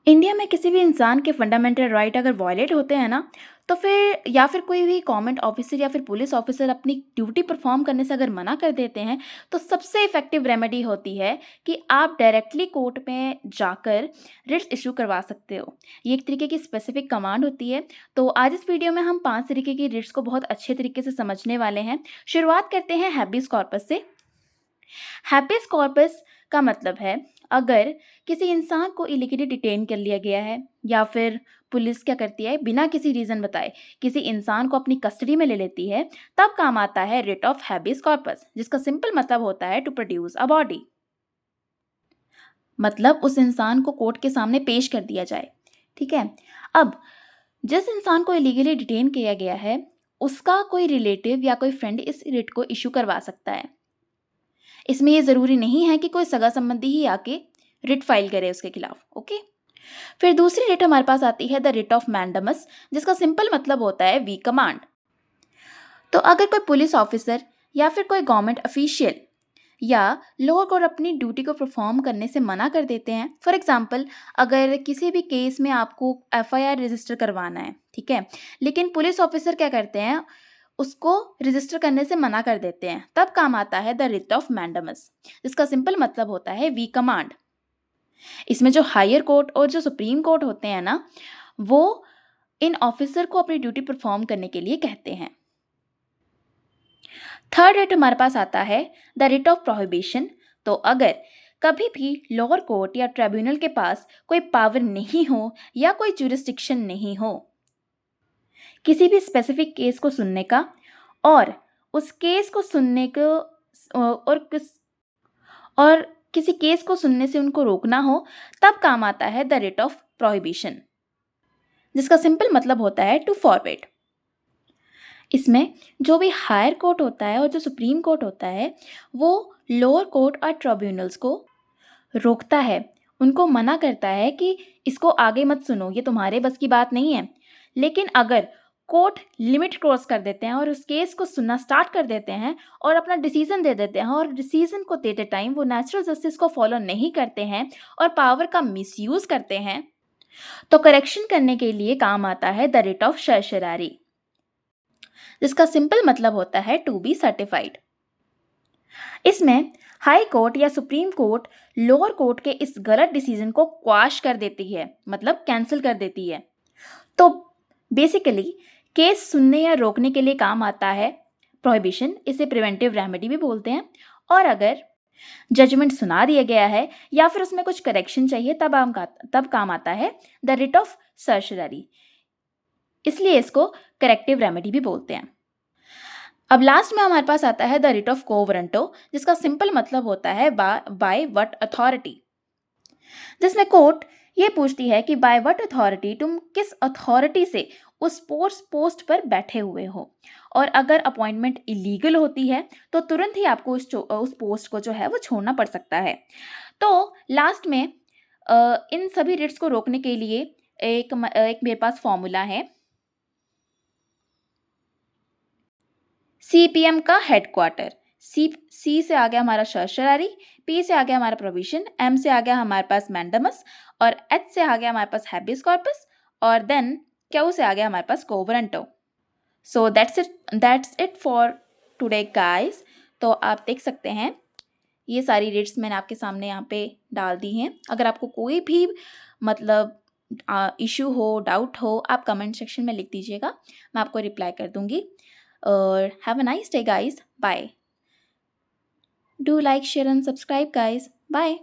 India में किसी भी इंसान के फंडामेंटल राइट अगर वायलेट होते हैं ना, तो फिर या फिर कोई भी गवर्नमेंट ऑफिसर या फिर पुलिस ऑफिसर अपनी ड्यूटी परफॉर्म करने से अगर मना कर देते हैं, तो सबसे इफेक्टिव रेमेडी होती है कि आप डायरेक्टली कोर्ट में जाकर रिट्स इशू करवा सकते हो। ये एक तरीके की स्पेसिफिक कमांड होती है। तो आज इस वीडियो में हम 5 तरीके की रिट्स को बहुत अच्छे तरीके से समझने वाले हैं। शुरुआत करते हैं हैबेस कॉर्पस से। हैबेस कॉर्पस का मतलब है अगर किसी इंसान को इलीगली डिटेन कर लिया गया है या फिर पुलिस क्या करती है बिना किसी रीजन बताए किसी इंसान को अपनी कस्टडी में ले लेती है, तब काम आता है रिट ऑफ हैबेस कॉर्पस, जिसका सिंपल मतलब होता है टू प्रोड्यूस अ बॉडी। मतलब उस इंसान को कोर्ट के सामने पेश कर दिया जाए। ठीक है। अब जिस इंसान को इलीगली डिटेन किया गया है, उसका कोई रिलेटिव या कोई फ्रेंड इस रिट को इशू करवा सकता है। इसमें ये ज़रूरी नहीं है कि कोई सगा-संबंधी ही आके रिट फाइल करे उसके खिलाफ, ओके? फिर दूसरी रिट हमारे पास आती है द रिट ऑफ मैंडामस, जिसका सिंपल मतलब होता है वी कमांड। तो अगर कोई पुलिस ऑफिसर या फिर कोई गवर्नमेंट ऑफिशियल या लोअर कोर्ट अपनी ड्यूटी को परफॉर्म करने से मना कर देते हैं, फॉर एग्जांपल अगर किसी भी केस में आपको एफआईआर रजिस्टर करवाना है, ठीक है, लेकिन पुलिस ऑफिसर क्या करते हैं, उसको रजिस्टर करने से मना कर देते हैं, तब काम आता है द रिट ऑफ मैंडामस, जिसका सिंपल मतलब होता है वी कमांड। इसमें जो हायर कोर्ट और जो सुप्रीम कोर्ट होते हैं ना, वो इन ऑफिसर को अपनी ड्यूटी परफॉर्म करने के लिए कहते हैं। थर्ड रिट हमारे पास आता है द रिट ऑफ प्रोहिबिशन। तो अगर कभी भी लोअर कोर्ट या ट्रिब्यूनल के पास कोई पावर नहीं हो या कोई जुरिस्डिक्शन नहीं हो किसी भी स्पेसिफिक केस को सुनने का, और उस केस को सुनने को और किसी केस को सुनने से उनको रोकना हो, तब काम आता है द रिट ऑफ प्रोहिबिशन, जिसका सिंपल मतलब होता है टू फॉरबिड। इसमें जो भी हायर कोर्ट होता है और जो सुप्रीम कोर्ट होता है, वो लोअर कोर्ट और ट्रिब्यूनल्स को रोकता है, उनको मना करता है कि इसको आगे मत सुनो, ये तुम्हारे बस की बात नहीं है। लेकिन अगर कोर्ट लिमिट क्रॉस कर देते हैं और उस केस को सुनना स्टार्ट कर देते हैं और अपना डिसीजन दे देते हैं, और डिसीजन को देते टाइम वो नेचुरल जस्टिस को फॉलो नहीं करते हैं और पावर का मिसयूज करते हैं, तो करेक्शन करने के लिए काम आता है द रिट ऑफ सर्शरारी, जिसका सिंपल मतलब होता है टू बी सर्टिफाइड। इसमें हाई कोर्ट या सुप्रीम कोर्ट लोअर कोर्ट के इस गलत डिसीजन को क्वाश कर देती है, मतलब कैंसिल कर देती है। तो बेसिकली केस सुनने या रोकने के लिए काम आता है प्रोहिबिशन, इसे प्रिवेंटिव रेमेडी भी बोलते हैं। और अगर जजमेंट सुना दिया गया है या फिर उसमें कुछ करेक्शन चाहिए, तब काम आता है द रिट ऑफ सर्शररी, इसलिए इसको करेक्टिव रेमेडी भी बोलते हैं। अब लास्ट में हमारे पास आता है द रिट ऑफ को वारंटो, जिसका सिंपल मतलब होता है बाय व्हाट अथॉरिटी, जिसमें कोर्ट ये पूछती है कि बाय व्हाट अथॉरिटी, तुम किस अथॉरिटी से उस पोस्ट पर बैठे हुए हो, और अगर अपॉइंटमेंट इलीगल होती है तो तुरंत ही आपको उस पोस्ट को जो है वो छोड़ना पड़ सकता है। तो लास्ट में इन सभी रिट्स को रोकने के लिए एक मेरे पास फॉर्मूला है। सीपीएम का हेडक्वार्टर, सी से आ गया हमारा सर्शरारी, पी से आ गया हमारा प्रोविजन, एम से आ गया हमारे पास मैंडामस, और एच से आ गया हमारे पास हैबेस कॉर्पस, और देन क्यू से आ गया हमारे पास quo warranto. So that's it for today guys. तो आप देख सकते हैं ये सारी रिट्स मैंने आपके सामने यहाँ पे डाल दी हैं। अगर आपको कोई भी मतलब इशू हो, डाउट हो, आप कमेंट सेक्शन में लिख दीजिएगा, मैं आपको रिप्लाई कर दूंगी। और have a nice day guys, bye. Do like, share and subscribe guys, bye.